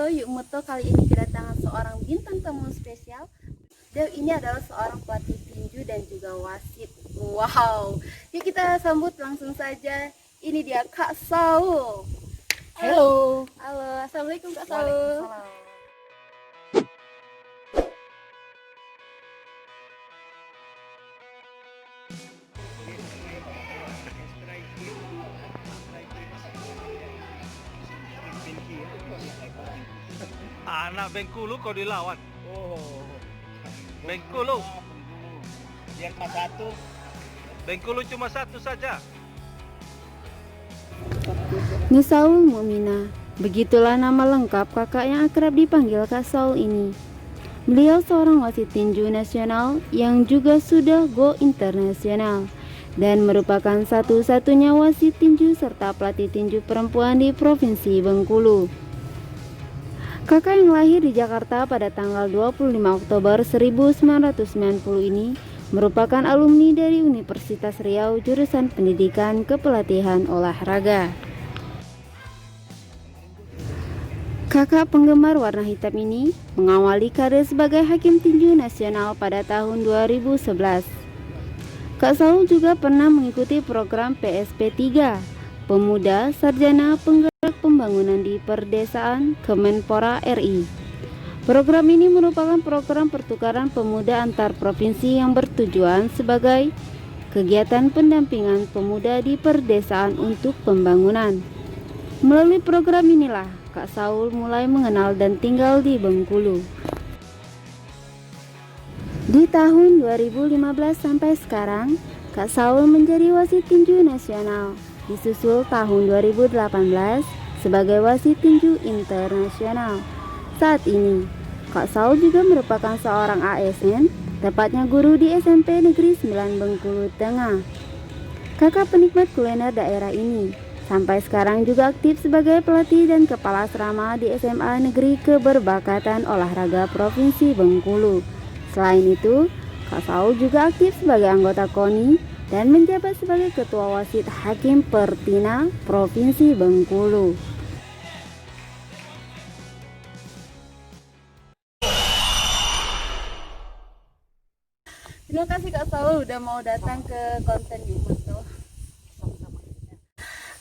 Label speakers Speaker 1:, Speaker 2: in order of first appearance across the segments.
Speaker 1: Moto Yuk Moto kali ini kedatangan seorang bintang tamu spesial. Dia ini adalah seorang pelatih tinju dan juga wasit. Wow, yuk kita sambut langsung saja. Ini dia Kak Saul.
Speaker 2: Halo.
Speaker 1: Halo, assalamualaikum Kak Saul.
Speaker 2: Waalaikumsalam.
Speaker 3: Anak Bengkulu kau dilawan.
Speaker 2: Oh,
Speaker 3: Bengkulu.
Speaker 2: yang satu.
Speaker 3: Bengkulu cuma satu saja.
Speaker 1: Nusaul Mukminah, begitulah nama lengkap kakak yang akrab dipanggil Kak Saul ini. Beliau seorang wasit tinju nasional yang juga sudah go internasional dan merupakan satu-satunya wasit tinju serta pelatih tinju perempuan di Provinsi Bengkulu. Kakak yang lahir di Jakarta pada tanggal 25 Oktober 1990 ini merupakan alumni dari Universitas Riau jurusan Pendidikan Kepelatihan Olahraga. Kakak penggemar warna hitam ini mengawali karir sebagai hakim tinju nasional pada tahun 2011. Kak Saul juga pernah mengikuti program PSP 3, Pemuda Sarjana Penggerak Pembangunan di Perdesaan Kemenpora RI. Program ini merupakan program pertukaran pemuda antar provinsi yang bertujuan sebagai kegiatan pendampingan pemuda di perdesaan untuk pembangunan. Melalui program inilah Kak Saul mulai mengenal dan tinggal di Bengkulu. Di tahun 2015 sampai sekarang, Kak Saul menjadi wasit tinju nasional, disusul tahun 2018 sebagai wasit tinju internasional. Saat ini, Kak Saul juga merupakan seorang ASN, tepatnya guru di SMP Negeri 9 Bengkulu Tengah. Kakak penikmat kuliner daerah ini, sampai sekarang juga aktif sebagai pelatih dan kepala asrama di SMA Negeri Keberberkatan Olahraga Provinsi Bengkulu. Selain itu, Kak Saul juga aktif sebagai anggota KONI dan menjabat sebagai Ketua Wasit Hakim Pertina Provinsi Bengkulu. Terima kasih Kak Saul udah mau datang ke konten Yumoto.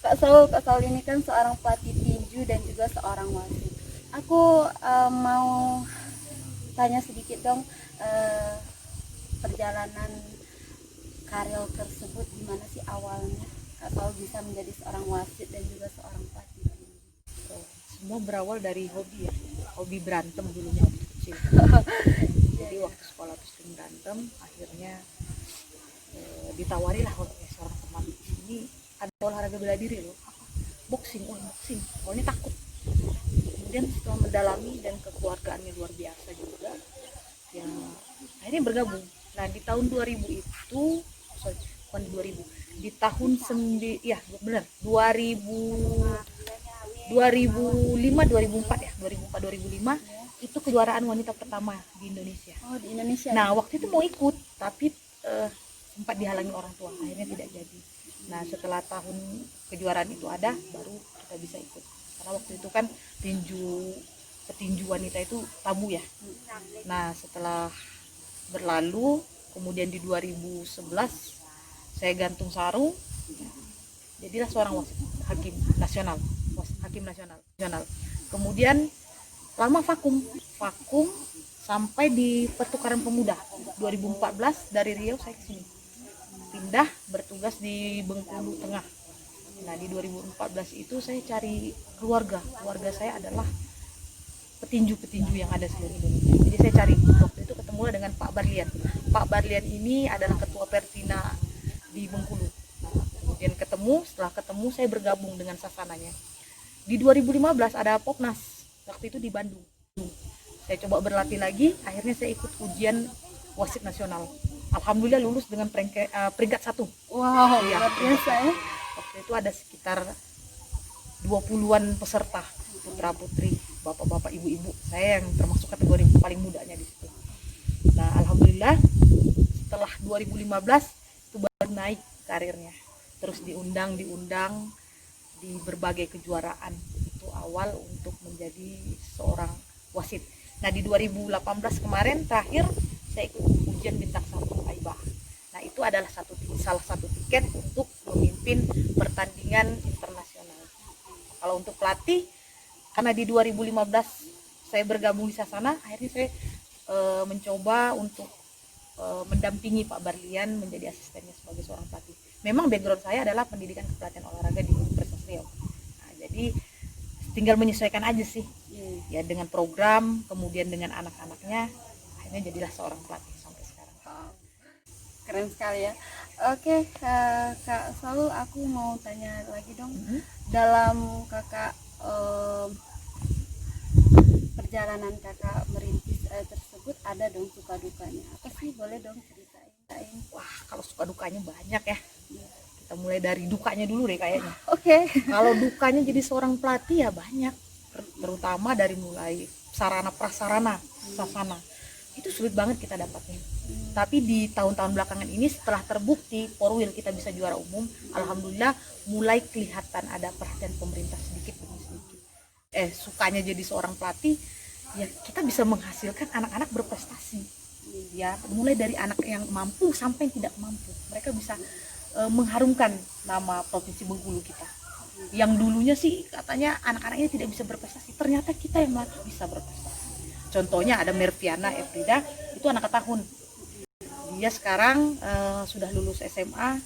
Speaker 1: Kak Saul ini kan seorang pelatih tinju dan juga seorang wasit. Aku mau tanya sedikit dong, perjalanan karir tersebut gimana sih awalnya Kak Saul bisa menjadi seorang wasit dan juga seorang pelatih tinju?
Speaker 2: Semua berawal dari hobi ya. Hobi berantem dulunya waktu kecil. Jadi waktu sekolah tuh sering berantem, akhirnya ditawari lah oleh seorang teman, ini ada olahraga bela diri loh. Apa? Boxing. Boxing. Awalnya takut. Kemudian setelah mendalami dan kekeluargaannya luar biasa juga, ya akhirnya bergabung. Nah di tahun 2000 itu, bukan 2000, di tahun 2005 2004 ya, 2005 itu kejuaraan wanita pertama di Indonesia.
Speaker 1: Oh, di Indonesia.
Speaker 2: Nah waktu itu mau ikut tapi sempat dihalangi orang tua, akhirnya tidak jadi. Nah setelah tahun kejuaraan itu ada, baru kita bisa ikut. Karena waktu itu kan petinju wanita itu tabu ya. Nah setelah berlalu, kemudian di 2011 saya gantung sarung, jadilah seorang wasit hakim nasional. Kemudian lama vakum sampai di pertukaran pemuda 2014 dari Riau saya ke sini, pindah bertugas di Bengkulu Tengah. Nah di 2014 itu saya cari keluarga saya adalah petinju yang ada seluruh Indonesia. Jadi saya cari, waktu itu ketemu dengan Pak Barlian ini adalah ketua Pertina di Bengkulu. Kemudian setelah ketemu saya bergabung dengan sasananya. Di 2015 ada Popnas, waktu itu di Bandung. Saya coba berlatih lagi, akhirnya saya ikut ujian wasit nasional. Alhamdulillah lulus dengan peringkat 1.
Speaker 1: Wow,
Speaker 2: Ya,
Speaker 1: luar biasa ya.
Speaker 2: waktu itu ada sekitar 20-an peserta, putra putri, bapak-bapak, ibu-ibu. Saya yang termasuk kategori paling mudanya di situ. Nah alhamdulillah setelah 2015 itu baru naik karirnya, terus diundang di berbagai kejuaraan. Itu awal untuk menjadi seorang wasit. Nah di 2018 kemarin terakhir saya ikut ujian bintang 1 AIBA. Nah itu adalah salah satu tiket untuk memimpin pertandingan internasional. Kalau untuk pelatih, karena di 2015 saya bergabung di Sasana, akhirnya saya mencoba untuk mendampingi Pak Barlian menjadi asistennya sebagai seorang pelatih. Memang background saya adalah pendidikan kepelatihan olahraga di Universitas Riau. Nah, jadi tinggal menyesuaikan aja sih, ya dengan program, kemudian dengan anak-anaknya, akhirnya jadilah seorang pelatih sampai sekarang.
Speaker 1: Keren sekali ya. Oke, Kak Saul, aku mau tanya lagi dong. Dalam kakak perjalanan kakak merintis tersebut ada dong suka dukanya. Apa sih, boleh dong ceritain?
Speaker 2: Wah, kalau suka dukanya banyak ya. Kita mulai dari dukanya dulu deh kayaknya.
Speaker 1: Oke.
Speaker 2: Kalau dukanya jadi seorang pelatih ya banyak, terutama dari mulai sarana prasarana Sasana. Itu sulit banget kita dapatnya. Tapi di tahun-tahun belakangan ini setelah terbukti Porwil kita bisa juara umum, alhamdulillah mulai kelihatan ada perhatian pemerintah sedikit demi sedikit. Sukanya jadi seorang pelatih, ya kita bisa menghasilkan anak-anak berprestasi. Ya, mulai dari anak yang mampu sampai yang tidak mampu. Mereka bisa mengharumkan nama Provinsi Bengkulu kita. Yang dulunya sih katanya anak-anaknya tidak bisa berprestasi, ternyata kita yang bisa berprestasi. Contohnya ada Merviana Efrida, itu anak tahun. Dia sekarang sudah lulus SMA,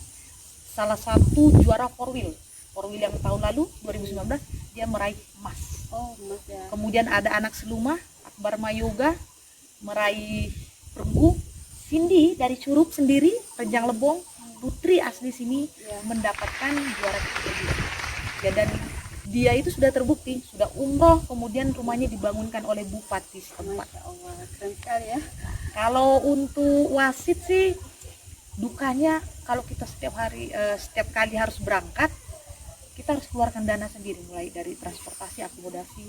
Speaker 2: salah satu juara Porwil yang tahun lalu 2019 dia meraih emas.
Speaker 1: Emas ya.
Speaker 2: Kemudian ada anak Seluma Akbar Mayoga meraih perunggu. Cindy dari Curup sendiri, Rejang Lebong, putri asli sini mendapatkan juara ketiga juga. Ya, dan dia itu sudah terbukti, sudah umroh, kemudian rumahnya dibangunkan oleh bupati setempat.
Speaker 1: Masya Allah, keren sekali ya.
Speaker 2: Kalau untuk wasit sih dukanya, kalau kita setiap kali harus berangkat, kita harus keluarkan dana sendiri, mulai dari transportasi, akomodasi,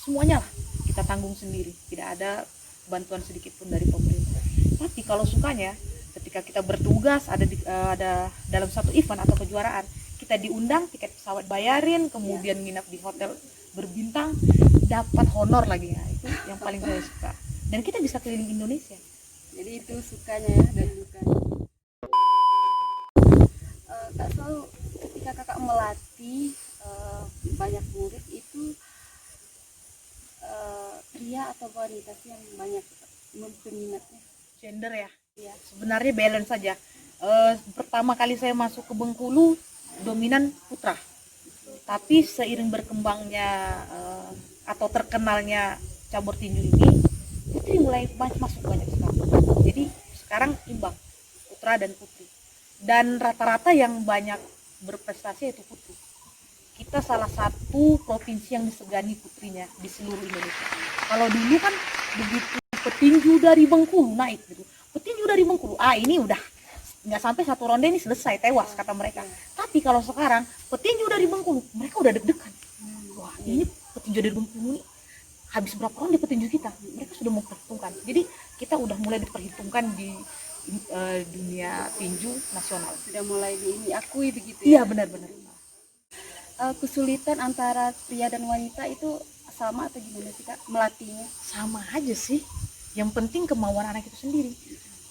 Speaker 2: semuanya lah kita tanggung sendiri, tidak ada bantuan sedikit pun dari pemerintah. Tapi kalau sukanya, ketika kita bertugas ada dalam satu event atau kejuaraan, kita diundang, tiket pesawat bayarin, kemudian nginap di hotel berbintang, dapat honor lagi ya, itu yang paling saya suka. Dan kita bisa keliling Indonesia.
Speaker 1: Jadi itu sukanya ya dan dukanya. Kak Saul, ketika kakak melatih banyak murid itu pria atau wanita sih yang banyak peminatnya?
Speaker 2: Gender ya? Iya. Sebenarnya balance saja. Pertama kali saya masuk ke Bengkulu dominan putra. Tapi seiring berkembangnya atau terkenalnya cabur tinju ini, putri mulai masuk banyak sekali. Jadi sekarang imbang putra dan putri. Dan rata-rata yang banyak berprestasi itu putri. Kita salah satu provinsi yang disegani putrinya di seluruh Indonesia. Kalau dulu kan begitu petinju dari Bengkulu naik gitu, petinju dari Bengkulu, ini udah nggak sampai satu ronde ini selesai, tewas kata mereka. Tapi kalau sekarang petinju dari Bengkulu, mereka udah deg-degan. Wah, ini petinju dari Bengkulu nih habis berapa ronde petinju kita, mereka sudah memperhitungkan. Jadi kita udah mulai diperhitungkan di dunia tinju nasional.
Speaker 1: Sudah mulai diakui begitu
Speaker 2: Iya,
Speaker 1: ya?
Speaker 2: benar-benar.
Speaker 1: Kesulitan antara pria dan wanita itu sama atau gimana sih Kak melatihnya?
Speaker 2: Sama aja sih, yang penting kemauan anak itu sendiri.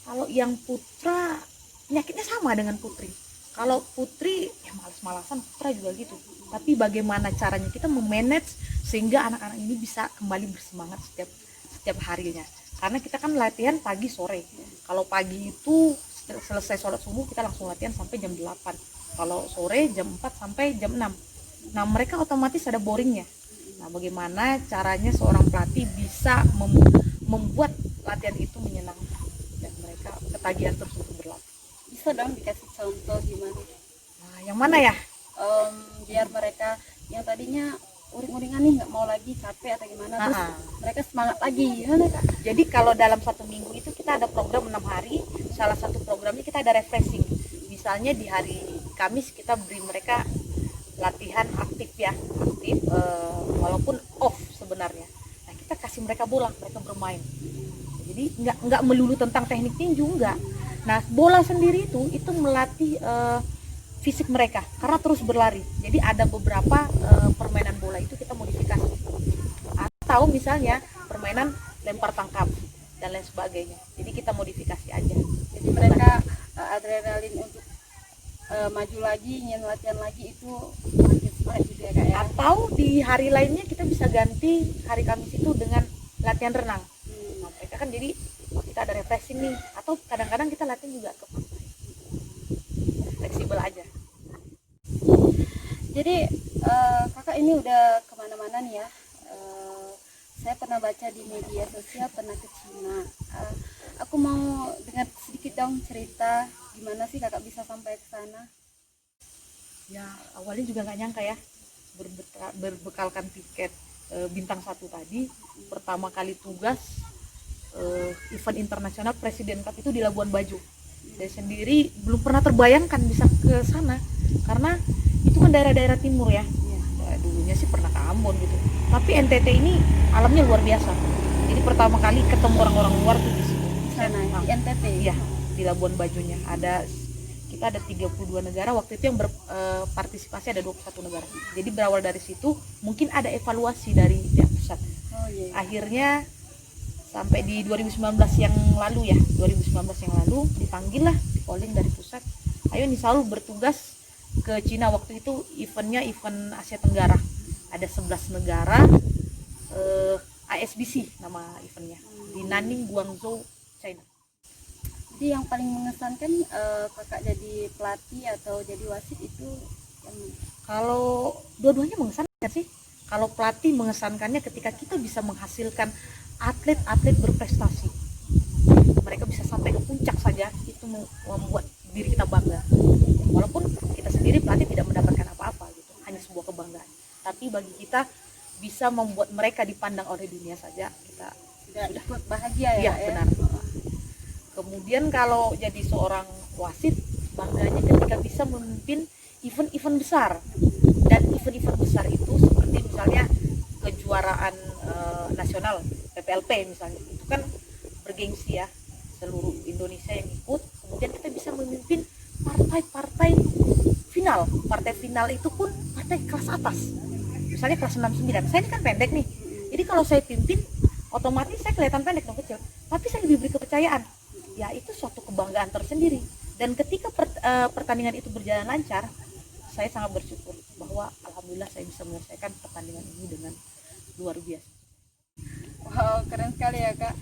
Speaker 2: Kalau yang putra penyakitnya sama dengan putri. Kalau putri ya malas-malasan, putra juga gitu. Tapi bagaimana caranya kita memanage sehingga anak-anak ini bisa kembali bersemangat setiap harinya. Karena kita kan latihan pagi sore. Kalau pagi itu selesai sholat subuh kita langsung latihan sampai jam 8. Kalau sore jam 4 sampai jam 6. Nah mereka otomatis ada boringnya. Nah bagaimana caranya seorang pelatih bisa membuat latihan itu menyenangkan dan mereka ketagihan terus untuk berlatih.
Speaker 1: Bisa dong dikasih contoh gimana?
Speaker 2: Nah yang mana ya?
Speaker 1: Biar mereka yang tadinya uring-uringan nih nggak mau lagi, capek atau gimana, terus mereka semangat lagi gimana Kak?
Speaker 2: Jadi kalau dalam satu minggu itu kita ada program 6 hari. Salah satu programnya kita ada refreshing. Misalnya di hari Kamis kita beri mereka latihan aktif ya, walaupun off sebenarnya. Nah kita kasih mereka bola, mereka bermain. Jadi nggak melulu tentang teknik tinju, enggak. Nah bola sendiri itu melatih fisik mereka karena terus berlari. Jadi ada beberapa permainan bola itu kita modifikasi. Atau misalnya permainan lempar tangkap dan lain sebagainya. Jadi kita modifikasi aja.
Speaker 1: Jadi mereka adrenalin untuk maju lagi, ingin latihan lagi itu makin semangat gitu ya Kak ya.
Speaker 2: Atau di hari lainnya kita bisa ganti hari Kamis itu dengan latihan renang. Nah, mereka kan jadi kita ada refreshing nih. Atau kadang-kadang kita latihan juga ke pantai. Fleksibel aja.
Speaker 1: Jadi kakak ini udah kemana-mana nih ya. Saya pernah baca di media sosial pernah ke Cina. Aku mau dengar sedikit dong cerita gimana sih kakak bisa sampai ke sana.
Speaker 2: Ya awalnya juga nggak nyangka ya, berbekalkan tiket bintang 1 tadi, pertama kali tugas event internasional Presiden Cup itu di Labuan Bajo. Saya sendiri belum pernah terbayangkan bisa ke sana karena itu kan daerah-daerah timur ya. Ya, dulunya sih pernah ke Ambon gitu, tapi NTT ini alamnya luar biasa. Jadi pertama kali ketemu orang-orang luar tuh di sini.
Speaker 1: Di sana ya, di NTT.
Speaker 2: Iya, di Labuan Bajonya kita ada 32 negara waktu itu yang berpartisipasi, ada 21 negara. Jadi berawal dari situ mungkin ada evaluasi dari pihak pusat.
Speaker 1: Oh iya.
Speaker 2: Akhirnya sampai di 2019 yang lalu ya, 2019 yang lalu dipanggil lah, di calling dari pusat. Ayo nih selalu bertugas ke Cina. Waktu itu eventnya event Asia Tenggara. Ada 11 negara, ASBC nama eventnya, di Nanning, Guangzhou, China.
Speaker 1: Jadi yang paling mengesankan kakak jadi pelatih atau jadi wasit itu yang
Speaker 2: Kalau dua-duanya mengesankan sih. Kalau pelatih mengesankannya ketika kita bisa menghasilkan atlet-atlet berprestasi. Mereka bisa sampai ke puncak saja, itu membuat diri kita bangga. Walaupun kita sendiri pelatih tidak mendapatkan apa-apa gitu, hanya sebuah kebanggaan. Tapi bagi kita bisa membuat mereka dipandang oleh dunia saja, kita
Speaker 1: sudah ikut bahagia ya.
Speaker 2: iya, benar. Kemudian kalau jadi seorang wasit, bangganya ketika bisa memimpin event-event besar. Dan event-event besar itu seperti misalnya kejuaraan nasional PPLP misalnya, itu kan bergengsi ya, seluruh Indonesia yang ikut. Kemudian kita bisa memimpin partai-partai final. Partai final itu pun partai kelas atas, misalnya kelas 69. Saya ini kan pendek nih, jadi kalau saya pimpin otomatis saya kelihatan pendek dong, kecil, tapi saya lebih beri kepercayaan. Ya itu suatu kebanggaan tersendiri. Dan ketika pertandingan itu berjalan lancar, saya sangat bersyukur bahwa alhamdulillah saya bisa menyelesaikan pertandingan ini dengan luar biasa.
Speaker 1: Wow, keren sekali ya Kak.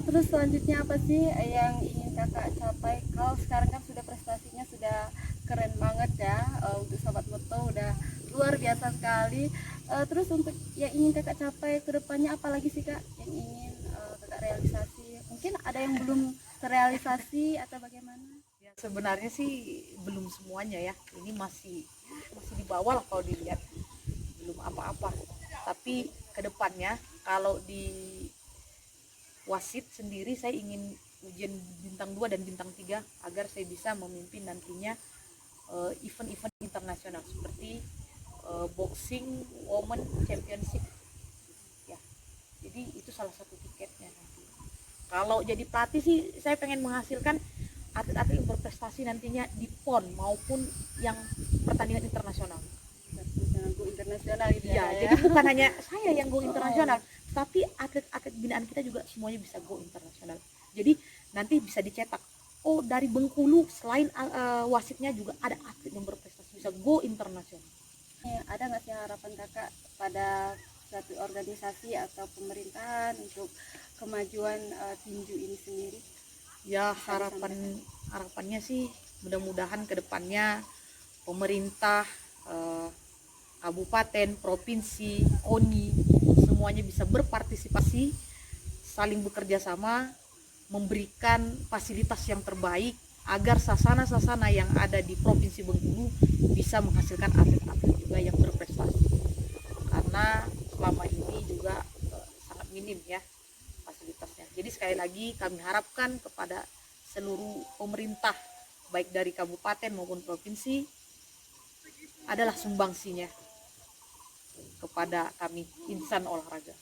Speaker 1: Terus selanjutnya apa sih yang ingin kakak capai? Kalau sekarang kan sudah prestasinya sudah keren banget ya, untuk Sobat Moto udah luar biasa sekali. Terus untuk yang ingin kakak capai ke depannya apa lagi sih Kak yang ingin kakak realisasi? Mungkin ada yang belum terrealisasi atau bagaimana?
Speaker 2: Ya, sebenarnya sih belum semuanya ya, ini masih di bawah lah kalau dilihat, belum apa-apa. Tapi kedepannya kalau di wasit sendiri saya ingin ujian bintang 2 dan bintang 3 agar saya bisa memimpin nantinya event-event internasional seperti boxing women championship ya. Jadi itu salah satu tiketnya nanti. Kalau jadi pelatih sih saya pengen menghasilkan atlet-atlet yang berprestasi nantinya di PON maupun yang pertandingan internasional.
Speaker 1: Go internasional gitu
Speaker 2: Ya,
Speaker 1: ya.
Speaker 2: jadi bukan hanya saya yang go internasional, tapi atlet-atlet binaan kita juga semuanya bisa go internasional. Jadi nanti bisa dicetak, oh dari Bengkulu selain wasitnya juga ada atlet yang berprestasi bisa go internasional.
Speaker 1: Ada nggak sih harapan kakak pada suatu organisasi atau pemerintahan untuk kemajuan tinju ini sendiri?
Speaker 2: Ya harapannya sih mudah-mudahan kedepannya pemerintah, kabupaten, provinsi, KONI semuanya bisa berpartisipasi, saling bekerja sama, memberikan fasilitas yang terbaik agar sasana-sasana yang ada di Provinsi Bengkulu bisa menghasilkan atlet-atlet juga yang berprestasi. Karena selama ini juga sangat minim ya fasilitasnya. Jadi sekali lagi kami harapkan kepada seluruh pemerintah baik dari kabupaten maupun provinsi adalah sumbangsinya kepada kami insan olahraga.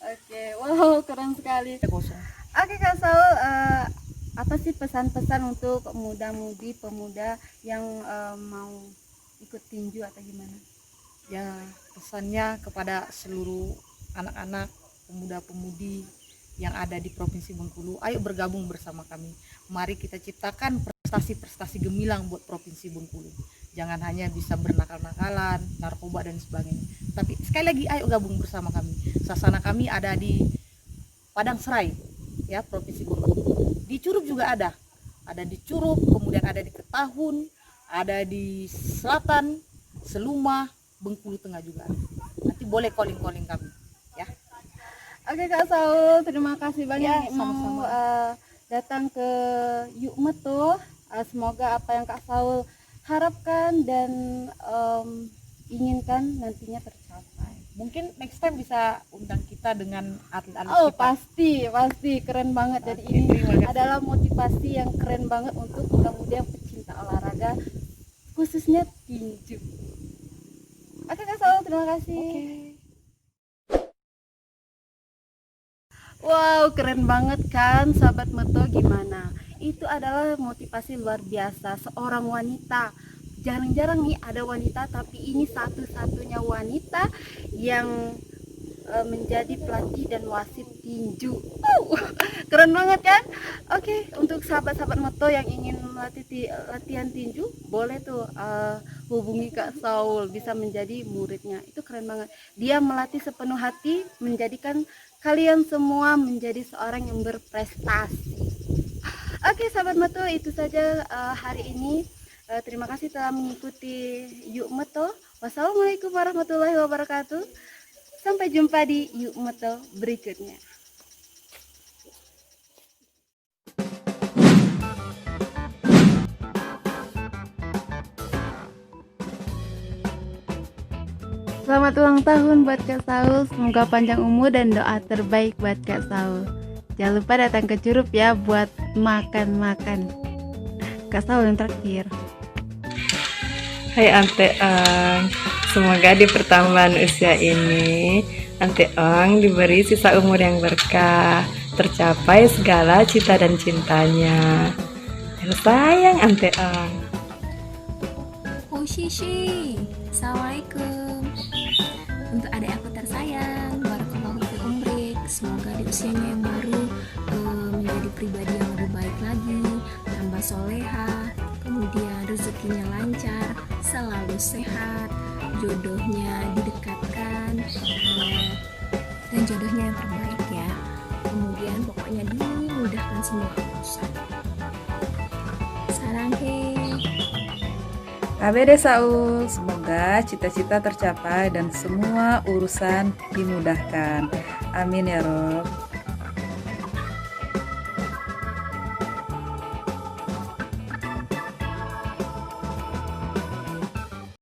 Speaker 1: Oke, wow keren sekali.
Speaker 2: Kosong.
Speaker 1: Oke Kak Saul, apa sih pesan-pesan untuk muda-mudi pemuda yang mau ikut tinju atau gimana?
Speaker 2: Ya, pesannya kepada seluruh anak-anak, pemuda-pemudi yang ada di Provinsi Bengkulu, ayo bergabung bersama kami. Mari kita ciptakan prestasi-prestasi gemilang buat Provinsi Bengkulu. Jangan hanya bisa bernakal-nakalan, narkoba dan sebagainya. Tapi sekali lagi ayo gabung bersama kami. Sasana kami ada di Padang Serai, ya, Provinsi Bengkulu. Di Curup juga ada di Curup, kemudian ada di Ketahun, ada di Selatan, Seluma, Bengkulu Tengah juga ada. Nanti boleh calling kami, ya.
Speaker 1: Oke Kak Saul, terima kasih banyak
Speaker 2: Ya,
Speaker 1: mau
Speaker 2: sama-sama.
Speaker 1: datang ke Yukmeto. Semoga apa yang Kak Saul harapkan dan inginkan nantinya tercapai.
Speaker 2: Mungkin next time bisa undang kita dengan atlet-atlet
Speaker 1: Oh
Speaker 2: kita.
Speaker 1: pasti keren banget. Jadi
Speaker 2: Oke,
Speaker 1: ini
Speaker 2: terima kasih.
Speaker 1: adalah motivasi yang keren banget untuk muda-mudi yang pecinta olahraga, khususnya tinju. Oke Kak Saul, terima kasih. Wow, keren banget kan sahabat Meto, gimana? Itu adalah motivasi luar biasa seorang wanita. Jarang-jarang nih ada wanita, tapi ini satu-satunya wanita yang menjadi pelatih dan wasit tinju. Keren banget kan? Oke, untuk sahabat-sahabat Meto yang ingin melatih latihan tinju, boleh tuh hubungi Kak Saul, bisa menjadi muridnya. Itu keren banget. Dia melatih sepenuh hati, menjadikan kalian semua menjadi seorang yang berprestasi. Oke sahabat Meto, itu saja hari ini. Terima kasih telah mengikuti Yuk Meto. Wassalamualaikum warahmatullahi wabarakatuh. Sampai jumpa di Yuk Meto berikutnya. Selamat ulang tahun buat Kak Saul. Semoga panjang umur dan doa terbaik buat Kak Saul. Jangan lupa datang ke Curup ya buat makan-makan. Kak Saul yang terakhir.
Speaker 4: Hai Ante Ang, semoga di pertambahan usia ini Ante Ang diberi sisa umur yang berkah, tercapai segala cita dan cintanya. Dan sayang Ante Ang.
Speaker 5: Oh Shishi, Assalamualaikum. Untuk adik aku tersayang, barakallahu fi umrik. Semoga di usianya yang baru menjadi pribadi yang lebih baik lagi, tambah soleha, kemudian rezekinya lancar, selalu sehat, jodohnya didekatkan, dan jodohnya yang terbaik ya. Kemudian pokoknya dimudahkan semua urusan. Saranghe.
Speaker 6: KBD Saul, semoga cita-cita tercapai dan semua urusan dimudahkan. Amin ya Rob.